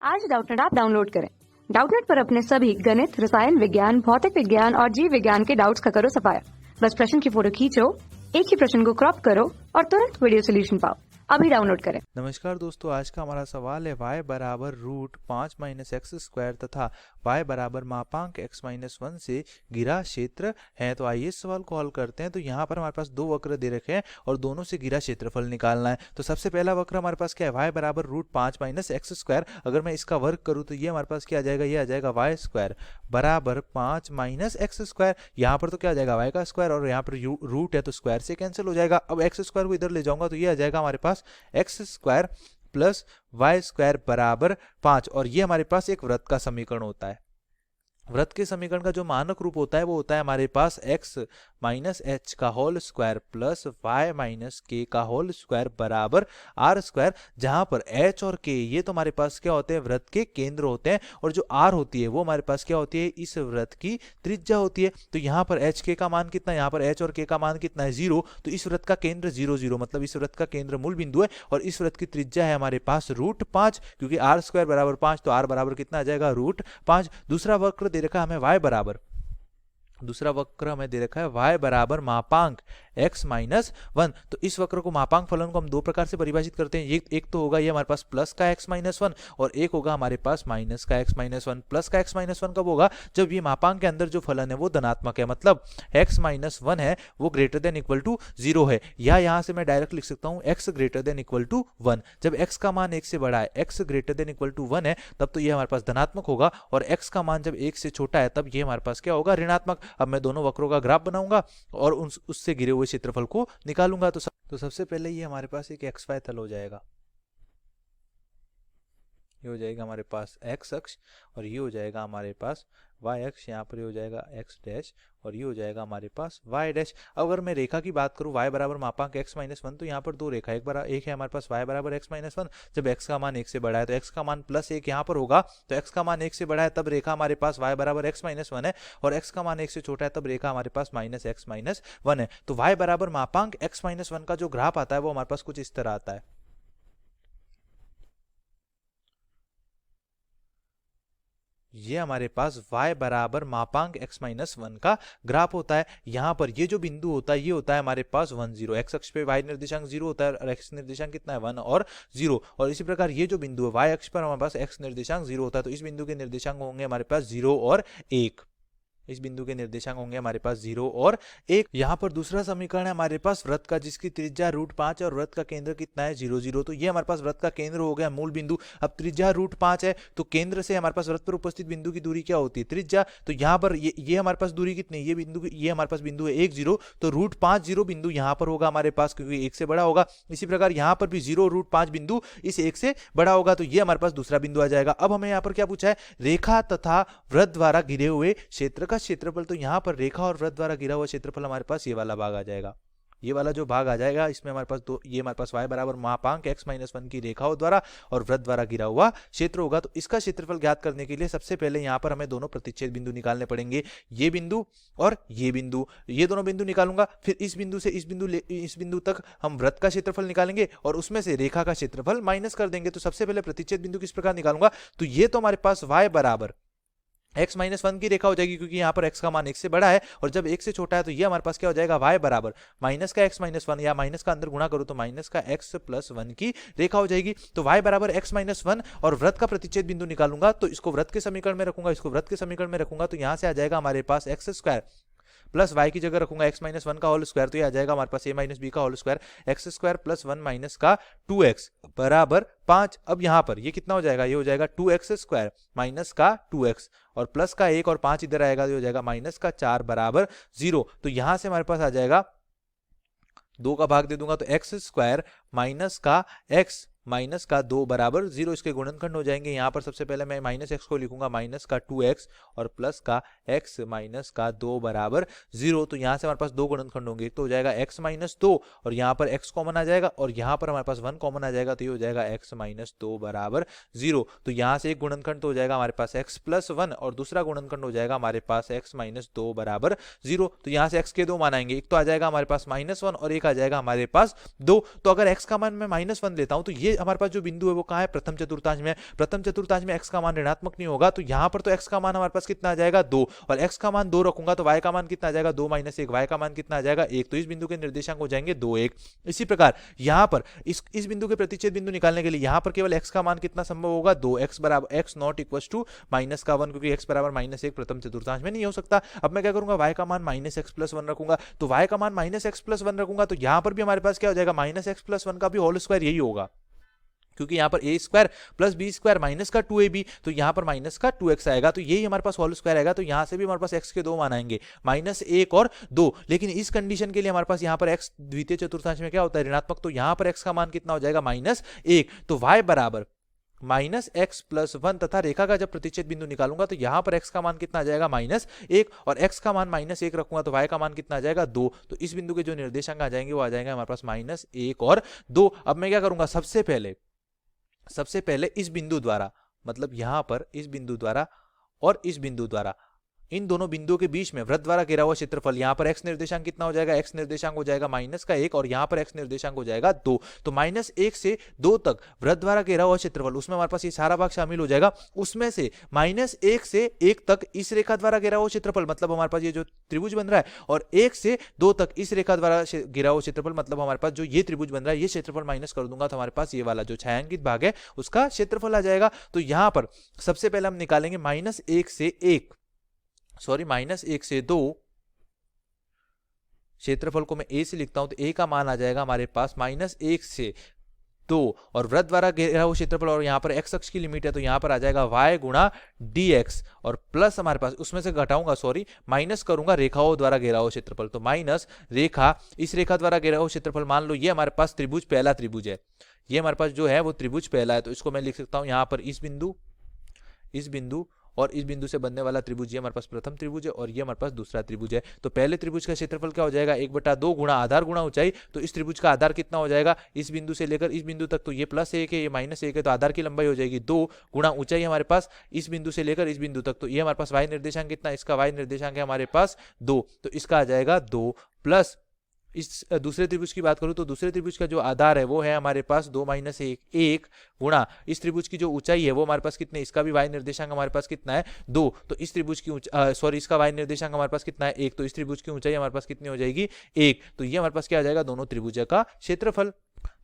आज Doubtnut app download करें। Doubtnut पर अपने सभी गणित, रसायन विज्ञान, भौतिक विज्ञान और जीव विज्ञान के डाउट्स का करो सफाया। बस प्रश्न की फोटो खींचो, एक ही प्रश्न को क्रॉप करो और तुरंत वीडियो सोल्यूशन पाओ। अभी डाउनलोड करें। नमस्कार दोस्तों, आज का हमारा सवाल है y बराबर रूट 5 माइनस एक्स स्क्वायर तथा y बराबर मापांक x माइनस 1 से घिरा क्षेत्र है। तो आइए इस सवाल को हल करते हैं। तो यहाँ पर हमारे पास दो वक्र दे रखे हैं और दोनों से घिरा क्षेत्रफल निकालना है। तो सबसे पहला वक्र हमारे पास क्या है, y बराबर रूट 5 माइनस एक्स स्क्वायर। अगर मैं इसका वर्ग करूँ तो ये हमारे पास क्या आ जाएगा, ये आ जाएगा y स्क्वायर बराबर 5 माइनस एक्स स्क्वायर। यहाँ पर तो क्या आ जाएगा, y का स्क्वायर, और यहाँ पर रूट है तो स्क्वायर से कैंसिल हो जाएगा। अब एक्स स्क्वायर को इधर ले जाऊंगा तो ये आ जाएगा हमारे पास x square plus y square बराबर 5। और ये हमारे पास एक वृत्त का समीकरण होता है। वृत्त के समीकरण का जो मानक रूप होता है वो होता है हमारे पास x माइनस एच का whole square plus y minus k का होल स्क्वायर बराबर r स्क्वायर, जहां पर h और k ये तो हमारे पास क्या होते हैं, वृत्त के केंद्र होते हैं, और जो r होती है वो हमारे पास क्या होती है, इस वृत्त की त्रिज्या होती है। तो यहाँ पर h k का मान कितना है, यहाँ पर h और k का मान कितना है, 0। तो इस वृत्त का केंद्र 0 0, मतलब इस वृत्त का केंद्र मूल बिंदु है, और इस वृत्त की त्रिज्या है हमारे पास रूट 5, क्योंकि r स्क्वायर बराबर 5, तो r बराबर कितना आ जाएगा, रूट 5। दूसरा वक्र दे रखा है हमें y बराबर, दूसरा वक्र हमें दे रखा है y बराबर मापांक x माइनस 1। तो इस वक्र को, मापांक फलन को हम दो प्रकार से परिभाषित करते हैं। एक तो होगा ये हमारे पास प्लस का x माइनस 1, और एक होगा हमारे पास माइनस का x माइनस 1। प्लस का x माइनस 1 कब होगा, जब ये मापांक के अंदर जो फलन है वो धनात्मक है, मतलब x माइनस 1 है वो ग्रेटर देन इक्वल टू 0 है। या यहाँ से मैं डायरेक्ट लिख सकता हूँ x greater than equal to 1। जब x का मान 1 से बड़ा है, x greater than equal to 1 है, तब तो ये हमारे पास धनात्मक होगा, और x का मान जब 1 से छोटा है तब ये हमारे पास क्या होगा, ऋणात्मक। अब मैं दोनों वक्रों का ग्राफ बनाऊंगा और उससे घिरे हुए क्षेत्रफल को निकालूंगा। तो सबसे पहले ये हमारे पास एक xy तल हो जाएगा, ये हो जाएगा हमारे पास x अक्ष, और ये हो जाएगा हमारे पास y अक्ष, यहाँ पर ये हो जाएगा x डैश, और ये हो जाएगा हमारे पास y डैश। अगर मैं रेखा की बात करूँ y बराबर मापांक x माइनस 1, तो यहाँ पर दो रेखा, एक है हमारे पास y बराबर x माइनस 1। जब x का मान 1 से बड़ा है तो x का मान प्लस 1 यहाँ पर होगा, तो x का मान 1 से बड़ा है तब रेखा हमारे पास y बराबर x माइनस 1 है, और x का मान 1 से छोटा है तब रेखा हमारे पास माइनस x माइनस 1 है। तो y बराबर मापांक x माइनस 1 का जो ग्राफ आता है वो हमारे पास कुछ इस तरह आता है। ये हमारे पास y बराबर मापांक x माइनस 1 का ग्राफ होता है। यहाँ पर ये जो बिंदु होता है ये होता है हमारे पास 1 0, x अक्ष पे y निर्देशांक 0 होता है और x निर्देशांक कितना है, 1 और 0। और इसी प्रकार ये जो बिंदु है y अक्ष पर हमारे पास x निर्देशांक 0 होता है, तो इस बिंदु के निर्देशांक होंगे हमारे पास 0 और 1। इस बिंदु के निर्देशांक होंगे हमारे पास 0 और 1। यहाँ पर दूसरा समीकरण है हमारे पास वृत्त का, जिसकी त्रिज्या रूट 5 है और वृत्त का केंद्र कितना है, 0 0। तो ये हमारे पास वृत्त का केंद्र हो गया मूल बिंदु। अब त्रिज्या रूट 5 है, तो केंद्र से हमारे पास वृत्त पर उपस्थित बिंदु की दूरी क्या होती है, त्रिज्या। तो यहाँ पर ये हमारे पास दूरी कितनी है, ये हमारे पास बिंदु है 1 0, तो रूट 5 0 बिंदु यहाँ पर होगा हमारे पास, क्योंकि 1 से बड़ा होगा। इसी प्रकार यहाँ पर भी 0 रूट 5 बिंदु इस 1 से बड़ा होगा, तो ये हमारे पास दूसरा बिंदु आ जाएगा। अब हमें यहाँ पर क्या पूछा है, रेखा तथा वृत्त द्वारा घिरे हुए क्षेत्र का क्षेत्रफल। तो यहाँ पर रेखा और वृत्त द्वारा घिरा हुआ क्षेत्रफल हमारे पास ये वाला भाग आ जाएगा। ये वाला जो भाग आ जाएगा इसमें हमारे पास ये हमारे पास y बराबर मापांक x माइनस 1 की रेखाओं द्वारा और वृत्त द्वारा घिरा हुआ क्षेत्र होगा। तो इसका क्षेत्रफल ज्ञात करने के लिए सबसे पहले यहाँ पर हमें दोनों प्रतिच्छेद बिंदु निकालने पड़ेंगे, ये बिंदु और ये बिंदु। ये दोनों बिंदु निकालूंगा, फिर इस बिंदु से इस बिंदु तक हम वृत्त का क्षेत्रफल निकालेंगे और उसमें से रेखा का क्षेत्रफल माइनस कर देंगे। तो सबसे पहले प्रतिच्छेद बिंदु किस प्रकार निकालूंगा, तो ये तो हमारे पास y बराबर x माइनस 1 की रेखा हो जाएगी, क्योंकि यहाँ पर x का मान 1 से बड़ा है, और जब 1 से छोटा है तो ये हमारे पास क्या हो जाएगा, y बराबर माइनस का x माइनस 1, या माइनस का अंदर गुणा करूँ तो माइनस का x प्लस 1 की रेखा हो जाएगी। तो y बराबर x माइनस 1, और वृत्त का प्रतिच्छेद बिंदु निकालूंगा तो इसको वृत्त के समीकरण में रखूंगा, इसको वृत्त के समीकरण में रखूंगा, तो यहाँ से आ जाएगा हमारे पास x स्क्वायर प्लस y की जगह रखूंगा x माइनस 1 का होल स्क्वायर, तो ये आ जाएगा हमारे पास a माइनस बी का whole square, x square plus 1 minus का 2x बराबर 5। अब यहाँ पर ये कितना हो जाएगा, ये हो जाएगा 2x स्क्वायर माइनस का 2x, और प्लस का 1 और 5 इधर आएगा, ये हो जाएगा माइनस का 4 बराबर 0। तो यहाँ से हमारे पास आ जाएगा 2 का भाग दे दूंगा तो x स्क्वायर माइनस का x माइनस का 2 बराबर 0, इसके गुणनखंड हो जाएंगे। यहाँ पर सबसे पहले मैं माइनस x को लिखूंगा माइनस का 2x और प्लस का x माइनस का 2 बराबर 0। तो यहाँ से हमारे पास दो गुणनखंड होंगे, एक तो हो जाएगा x माइनस 2 और यहाँ पर x कॉमन आ जाएगा, और यहाँ पर हमारे पास 1 कॉमन आ जाएगा, तो ये हो जाएगा x माइनस 2 बराबर 0। तो यहाँ से एक गुणनखंड तो हो जाएगा हमारे पास x प्लस 1 और दूसरा गुणनखंड हो जाएगा हमारे पास x माइनस 2 बराबर 0। तो यहाँ से x के दो मान आएंगे, एक तो आ जाएगा हमारे पास -1 और एक आ जाएगा हमारे पास 2। तो अगर x का मान मैं -1 लेता हूँ तो ये हमारे पास जो बिंदु है वो कहाँ है, प्रथम चतुर्थांश में। प्रथम चतुर्थांश में x का मान ऋणात्मक नहीं होगा, तो यहाँ पर तो x का मान हमारे पास कितना आ जाएगा 2, और x का मान 2 रखूंगा तो y का मान कितना आ जाएगा 2 - 1, y का मान कितना आ जाएगा 1, तो इस बिंदु के निर्देशांक हो जाएंगे 2 1। इसी प्रकार यहाँ पर इस बिंदु के प्रतिच्छेद बिंदु निकालने के लिए यहाँ पर केवल x का मान कितना संभव होगा 2, x बराबर x नॉट इक्वल टू -1, क्योंकि x बराबर -1 प्रथम चतुर्थांश में नहीं हो सकता। अब मैं क्या करूंगा, y का मान -x+1 रखूंगा, तो y का मान -x+1 रखूंगा तो यहाँ पर भी हमारे पास क्या हो जाएगा, -x+1 का भी होल स्क्वायर यही होगा, क्योंकि यहाँ पर a² + b² माइनस का 2ab, तो यहाँ पर माइनस का 2x आएगा, तो यही हमारे पास होल स्क्वायर आएगा। तो यहाँ से भी हमारे पास x के 2 मान आएंगे, -1 और 2। लेकिन इस कंडीशन के लिए हमारे पास यहाँ पर x द्वितीय चतुर्थांश में क्या होता है, ऋणात्मक, तो यहाँ पर x का मान कितना हो जाएगा -1, तो y बराबर -x+1 तथा रेखा का जब प्रतिच्छेद बिंदु निकालूंगा तो यहाँ पर x का मान कितना आ जाएगा -1, और x का मान -1 रखूंगा तो y का मान कितना आ जाएगा 2, तो इस बिंदु के जो निर्देशांक आ जाएंगे वो आ जाएंगे हमारे पास -1 और 2। अब मैं क्या करूंगा, सबसे पहले इस बिंदु द्वारा, मतलब यहाँ पर इस बिंदु द्वारा और इस बिंदु द्वारा, इन दोनों बिंदुओं के बीच में वृत्त द्वारा घेरा हुआ क्षेत्रफल, यहाँ पर x निर्देशांक कितना हो जाएगा, x निर्देशांक हो जाएगा -1 और यहाँ पर x निर्देशांक हो जाएगा 2, तो -1 से 2 तक वृत्त द्वारा घेरा हुआ क्षेत्रफल, उसमें हमारे पास ये सारा भाग शामिल हो जाएगा। उसमें से -1 से 1 तक इस रेखा द्वारा घेरा हुआ क्षेत्रफल, मतलब हमारे पास ये जो त्रिभुज बन रहा है, और 1 से 2 तक इस रेखा द्वारा घेरा हुआ क्षेत्रफल, मतलब हमारे पास जो ये त्रिभुज बन रहा है, ये क्षेत्रफल माइनस कर दूंगा तो हमारे पास ये वाला जो छायांकित भाग है उसका क्षेत्रफल आ जाएगा। तो यहाँ पर सबसे पहले हम निकालेंगे -1 से 2, क्षेत्रफल को मैं a से लिखता हूं तो a का मान आ जाएगा हमारे पास -1 से 2, और वृत्त द्वारा घेरा हुआ क्षेत्रफल, और यहाँ पर x अक्ष की लिमिट है तो यहाँ पर आ जाएगा y गुणा dx, और प्लस हमारे पास उसमें से घटाऊंगा, माइनस करूंगा रेखाओं द्वारा घेरा हुआ क्षेत्रफल, तो माइनस रेखा, इस रेखा द्वारा घेरा हुआ क्षेत्रफल, मान लो ये हमारे पास त्रिभुज पहला त्रिभुज है, ये हमारे पास जो है वो त्रिभुज पहला है, तो इसको मैं लिख सकता हूं यहाँ पर इस बिंदु और इस बिंदु से बनने वाला त्रिभुज, ये हमारे पास प्रथम त्रिभुज है और ये हमारे पास दूसरा त्रिभुज है। तो पहले त्रिभुज का क्षेत्रफल क्या हो जाएगा, 1/2 गुणा आधार गुणा ऊंचाई, तो इस त्रिभुज का आधार कितना हो जाएगा, इस बिंदु से लेकर इस बिंदु तक, तो ये +1 है, ये -1 है, तो आधार की लंबाई हो जाएगी 2 गुणा ऊंचाई हमारे पास इस बिंदु से लेकर इस बिंदु तक, तो ये हमारे पास y निर्देशांक कितना, इसका y निर्देशांक है हमारे पास 2, तो इसका आ जाएगा 2, प्लस इस दूसरे त्रिभुज की बात करूं तो दूसरे त्रिभुज का जो आधार है वो है हमारे पास 2 - 1 गुणा इस त्रिभुज की जो ऊंचाई है वो हमारे पास कितने, इसका भी y निर्देशांक हमारे पास कितना है 2, तो इस त्रिभुज की इसका y निर्देशांक हमारे पास कितना है 1, तो इस त्रिभुज की ऊंचाई हमारे पास कितनी हो जाएगी 1, तो ये हमारे पास क्या आ जाएगा, दोनों त्रिभुज का क्षेत्रफल।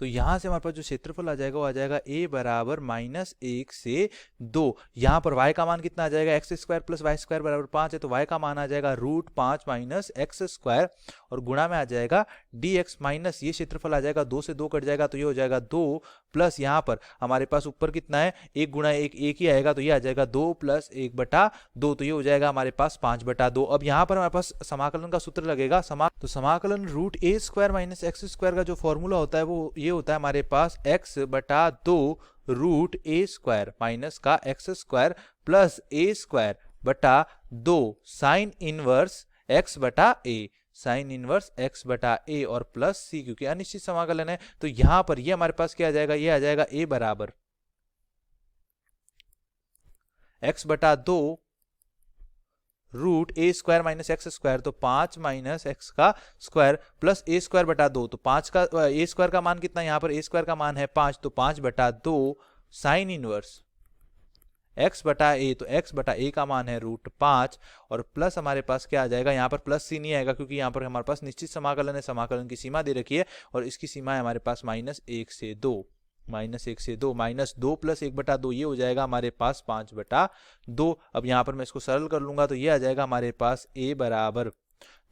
तो यहां से हमारे पास जो क्षेत्रफल आ जाएगा वो आ जाएगा a बराबर -1 से 2, यहाँ पर y का मान कितना आ जाएगा, x² + y² बराबर 5 है, तो y का मान आ जाएगा √5 - x², और गुणा में आ जाएगा dx, माइनस ये क्षेत्रफल आ जाएगा 2 से 2 कट जाएगा तो ये हो जाएगा 2, प्लस यहाँ पर हमारे पास ऊपर कितना है 1 गुणा 1 1 ही आएगा, तो ये आ जाएगा 2 + 1/2, तो ये हो जाएगा हमारे पास 5/2। अब यहाँ पर हमारे पास समाकलन का सूत्र लगेगा, तो समाकलन √a² - x² का जो फॉर्मूला होता है वो ये होता है हमारे पास x/2 √a² माइनस का x² plus a²/2 sine inverse x/a, sine inverse x/a, और प्लस c, क्योंकि अनिश्चित समाकलन है तो यहां पर ये हमारे पास क्या आ जाएगा, ये आ जाएगा a बराबर x/2 √a² - x², तो 5 - x का स्क्वायर प्लस a²/2, तो 5 का a² का मान कितना है, यहाँ पर a² का मान है 5, तो 5/2 साइन इनवर्स x/a, तो x/a का मान है √5, और प्लस हमारे पास क्या आ जाएगा, यहाँ पर प्लस c नहीं आएगा क्योंकि यहाँ पर हमारे पास निश्चित समाकलन है, समाकलन की सीमा दे रखी है और इसकी सीमा है हमारे पास -1 से 2, -2 प्लस 1/2, ये हो जाएगा हमारे पास 5/2। अब यहाँ पर मैं इसको सरल कर लूंगा तो ये आ जाएगा हमारे पास a बराबर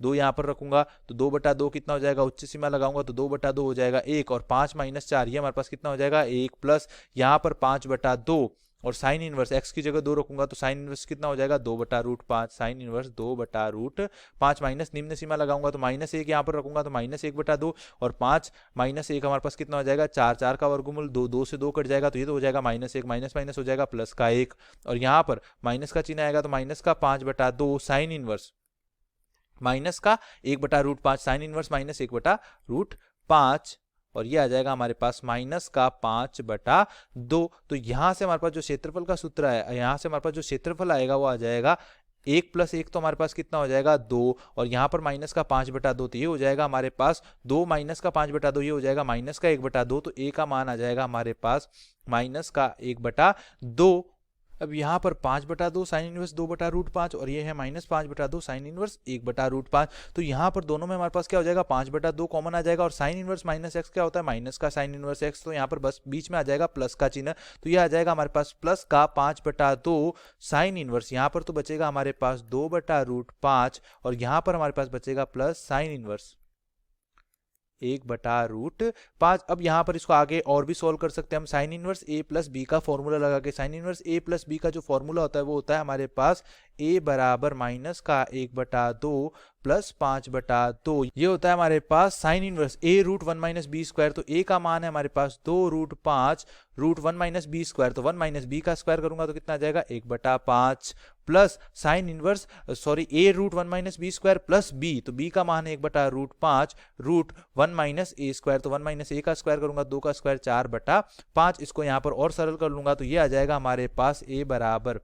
2, यहाँ पर रखूंगा तो 2/2 कितना हो जाएगा, उच्च सीमा लगाऊंगा तो 2/2 हो जाएगा 1, और 5 - 4 ये हमारे पास कितना हो जाएगा 1, प्लस यहाँ पर 5/2, और साइन इनवर्स x की जगह 2 रखूंगा तो साइन इनवर्स कितना हो जाएगा 2/√5, साइन इनवर्स 2/√5, माइनस निम्न सीमा लगाऊंगा तो -1 यहाँ पर रखूंगा तो -1/2, और 5 - 1 हमारे पास कितना हो जाएगा 4, 4 का वर्गमूल 2, 2 से 2 कट जाएगा तो ये तो हो जाएगा -1, माइनस हो जाएगा प्लस का 1, और यहाँ पर माइनस का चिन्ह आएगा तो माइनस का 5/2 साइन इनवर्स माइनस का 1/√5, साइन इनवर्स -1/√5, और ये आ जाएगा हमारे पास माइनस का 5/2। तो यहाँ से हमारे पास जो क्षेत्रफल का सूत्र है, यहाँ से हमारे पास जो क्षेत्रफल आएगा वो आ जाएगा 1 प्लस 1 तो हमारे पास कितना हो जाएगा 2, और यहाँ पर माइनस का 5/2 तो ये हो जाएगा हमारे पास 2 माइनस का 5/2 ये हो जाएगा माइनस का 1/2, तो a का मान आ जाएगा हमारे पास माइनस का 1/2। अब यहाँ पर 5/2 साइन इनवर्स 2/√5 और ये है माइनस 5/2 साइन इनवर्स 1/√5। तो यहाँ पर दोनों में हमारे पास क्या हो जाएगा 5/2 कॉमन आ जाएगा, और साइन इनवर्स माइनस एक्स क्या होता है माइनस का साइन इनवर्स एक्स, तो यहाँ पर बस बीच में आ जाएगा प्लस का चिन्ह, तो ये आ जाएगा हमारे पास प्लस का 5/2 साइन इनवर्स, यहाँ पर तो बचेगा हमारे पास 2/√5 और यहाँ पर हमारे पास बचेगा प्लस साइन इनवर्स 1/√5। अब यहाँ पर इसको आगे और भी सॉल्व कर सकते हैं हम। Sine inverse a plus b का फॉर्मूला लगा के, sine inverse a plus b का जो फॉर्मूला होता है वो होता है हमारे पास a बराबर माइनस का 1/2 प्लस 5/2, ये होता है हमारे पास sine inverse a√1 minus b square. तो a का मान है हमारे पास 2√5 √1 माइनस बी स्क्वायर, तो 1 माइनस बी का स्क्वायर करूंगा तो कितना आ जाएगा 1/5 plus sine inverse a√1 minus b square plus b, तो b का मान है 1/√5 √1 माइनस a स्क्वायर, तो 1 माइनस a का स्क्वायर करूंगा 2 का स्क्वायर 4/5। इसको यहाँ पर और सरल कर लूंगा तो ये आ जाएगा हमारे पास a बराबर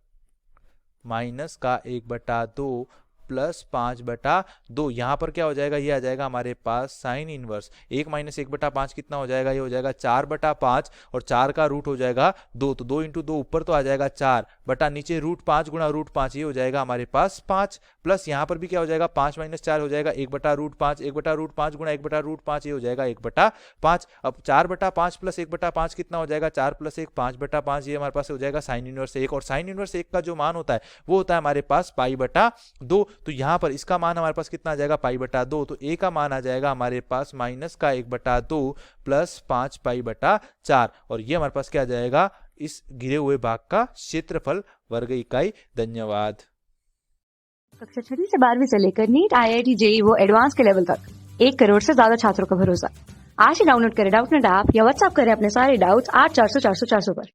माइनस का 1/2 प्लस 5/2। यहाँ पर क्या हो जाएगा, ये आ जाएगा हमारे पास साइन इनवर्स 1 माइनस 1/5 कितना हो जाएगा, ये हो जाएगा 4/5 और 4 का रूट हो जाएगा 2, तो 2 इंटू 2 ऊपर तो आ जाएगा 4 बटा नीचे √5 गुणा √5, ये हो जाएगा हमारे पास 5 प्लस यहाँ पर भी क्या हो जाएगा 5 माइनस 4 हो जाएगा 1/√5, 1/√5 गुणा 1/√5 ये हो जाएगा 1/5। अब 4/5 प्लस 1/5 कितना हो जाएगा 4 प्लस 1 5/5, ये हमारे पास हो जाएगा साइन इनवर्स 1, और साइन इनवर्स 1 का जो मान होता है वो होता है हमारे पास π/2। तो यहाँ पर इसका मान हमारे पास कितना आ जाएगा π/2, तो a का मान आ जाएगा हमारे पास माइनस का 1/2 प्लस 5π/4, और ये हमारे पास क्या आ जाएगा इस गिरे हुए भाग का क्षेत्रफल वर्ग इकाई। धन्यवाद। कक्षा 6वीं से 12वीं से लेकर नीट IIT JEE वो एडवांस के लेवल तक 1 करोड़ से ज्यादा छात्रों का भरोसा। आज ही डाउनलोड करें डाउटनेट ऐप या व्हाट्सएप करें अपने सारे डाउट्स 8400 400 400 पर।